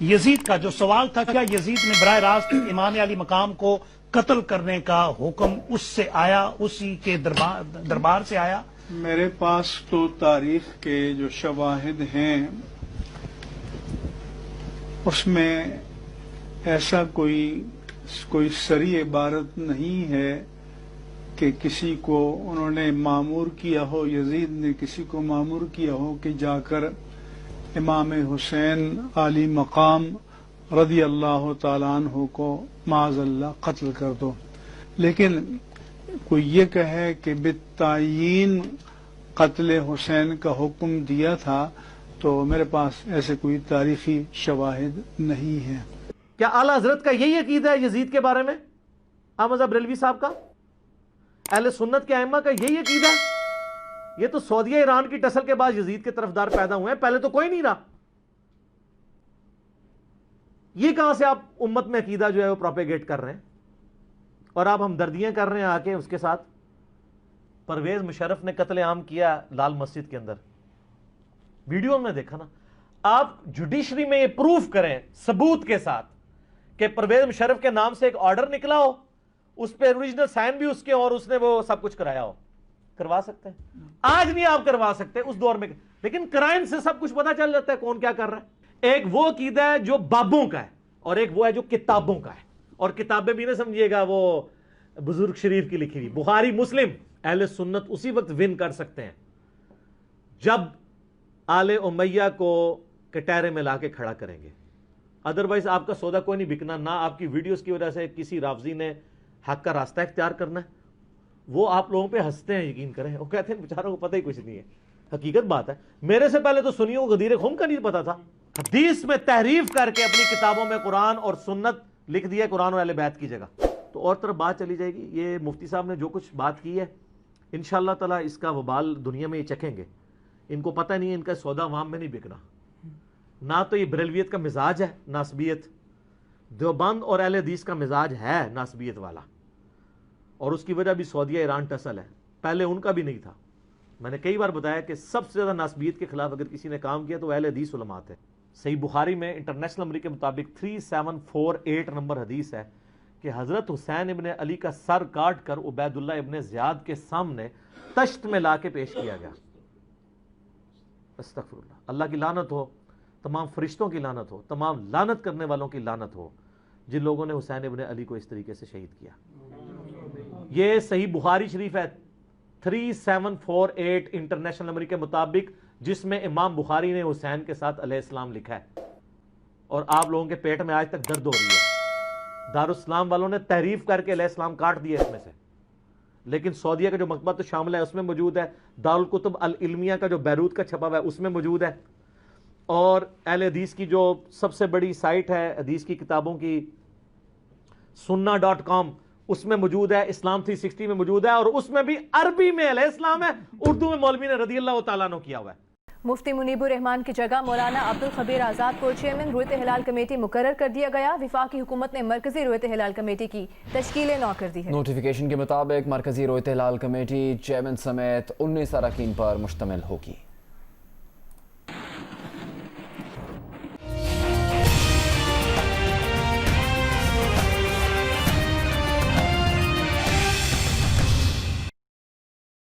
یزید کا جو سوال تھا کیا یزید نے براہ راست امام علی مقام کو قتل کرنے کا حکم اس سے آیا، اسی کے دربار سے آیا؟ میرے پاس تو تاریخ کے جو شواہد ہیں اس میں ایسا کوئی صریح عبارت نہیں ہے کہ کسی کو انہوں نے معمور کیا ہو، یزید نے کسی کو معمور کیا ہو کہ جا کر امام حسین علی مقام رضی اللہ تعالیٰ عنہ کو معاذ اللہ قتل کر دو۔ لیکن کوئی یہ کہے کہ بالتعیین قتل حسین کا حکم دیا تھا تو میرے پاس ایسے کوئی تاریخی شواہد نہیں ہے۔ کیا اعلیٰ حضرت کا یہی عقیدہ ہے یزید کے بارے میں؟ احمد بریلوی صاحب کا، اہل سنت کے ائمہ کا یہی عقیدہ ہے؟ یہ تو سعودیہ ایران کی ٹسل کے بعد یزید کے طرفدار پیدا ہوئے ہیں، پہلے تو کوئی نہیں رہا۔ یہ کہاں سے آپ امت میں عقیدہ جو ہے وہ پروپیگیٹ کر رہے ہیں اور آپ ہمدردیاں کر رہے ہیں آ کے اس کے ساتھ؟ پرویز مشرف نے قتل عام کیا لال مسجد کے اندر، ویڈیو میں دیکھا نا۔ آپ جوڈیشری میں یہ پروف کریں ثبوت کے ساتھ کہ پرویز مشرف کے نام سے ایک آرڈر نکلا ہو، اس پہ اوریجنل سائن بھی اس کے، اور اس نے وہ سب کچھ کرایا ہو، کروا سکتے ہیں؟ آج نہیں آپ کروا سکتے، اس دور میں، لیکن کرائم سے سب کچھ پتا چل جاتا ہے کون کیا کر رہا ہے۔ ایک وہ عقیدہ ہے جو بابوں کا ہے اور ایک وہ ہے جو کتابوں کا ہے، اور کتابیں بھی نہ سمجھیے گا وہ بزرگ شریف کی لکھی ہوئی۔ بخاری مسلم اہل سنت اسی وقت ون کر سکتے ہیں جب آل امیہ کو کٹہرے میں لا کے کھڑا کریں گے، ادروائز آپ کا سودا کوئی نہیں بکنا، نہ آپ کی ویڈیوز کی وجہ سے کسی رافضی نے حق کا راستہ اختیار کرنا ہے۔ وہ آپ لوگوں پہ ہنستے ہیں، یقین کریں، وہ کہتے ہیں بیچاروں کو پتہ ہی کچھ نہیں ہے۔ حقیقت بات ہے، میرے سے پہلے تو سنیوں کو غدیر خم کا نہیں پتا تھا، حدیث میں تحریف کر کے اپنی کتابوں میں قرآن اور سنت لکھ دیا ہے قرآن اور اہل بیت کی جگہ، تو اور طرف بات چلی جائے گی۔ یہ مفتی صاحب نے جو کچھ بات کی ہے انشاءاللہ تعالیٰ اس کا وبال دنیا میں یہ چکھیں گے۔ ان کو پتہ نہیں ہے ان کا سودا عوام میں نہیں بکنا، نہ تو یہ بریلویت کا مزاج ہے ناسبیت، دیوبند اور اہل حدیث کا مزاج ہے ناسبیت والا، اور اس کی وجہ بھی سعودیہ ایران ٹسل ہے، پہلے ان کا بھی نہیں تھا۔ میں نے کئی بار بتایا کہ سب سے زیادہ ناسبیت کے خلاف اگر کسی نے کام کیا تو اہل حدیث علماء تھے۔ صحیح بخاری میں انٹرنیشنل نمبر کے مطابق 3748 نمبر حدیث ہے کہ حضرت حسین ابن علی کا سر کاٹ کر عبید اللہ ابن زیاد کے سامنے تشت میں لا کے پیش کیا گیا۔ استغفر اللہ، اللہ کی لعنت ہو، تمام فرشتوں کی لعنت ہو، تمام لعنت کرنے والوں کی لعنت ہو جن لوگوں نے حسین ابن علی کو اس طریقے سے شہید کیا۔ یہ صحیح بخاری شریف ہے 3748 انٹرنیشنل نمبر کے مطابق، جس میں امام بخاری نے حسین کے ساتھ علیہ السلام لکھا ہے، اور آپ لوگوں کے پیٹ میں آج تک درد ہو رہی ہے۔ دارالاسلام والوں نے تحریف کر کے علیہ السلام کاٹ دیا اس میں سے، لیکن سعودیہ کا جو مکتبہ تو شامل ہے اس میں موجود ہے، دارالکتب العلمیہ کا جو بیروت کا چھپا ہوا ہے اس میں موجود ہے، اور اہل حدیث کی جو سب سے بڑی سائٹ ہے حدیث کی کتابوں کی sunna.com اس میں موجود ہے، اسلام 360 میں موجود ہے، اور اس میں بھی عربی میں علیہ السلام ہے، اردو میں مولوی نے رضی اللہ تعالیٰ عنہ کیا ہوا ہے۔ مفتی منیب الرحمان کی جگہ مولانا عبدالخبیر آزاد کو چیئرمین رویت ہلال کمیٹی مقرر کر دیا گیا۔ وفاقی حکومت نے مرکزی رویت ہلال کمیٹی کی تشکیل نو کر دی ہے۔ نوٹیفیکیشن کے مطابق مرکزی رویت ہلال کمیٹی چیئرمین سمیت 19 اراکین پر مشتمل ہوگی۔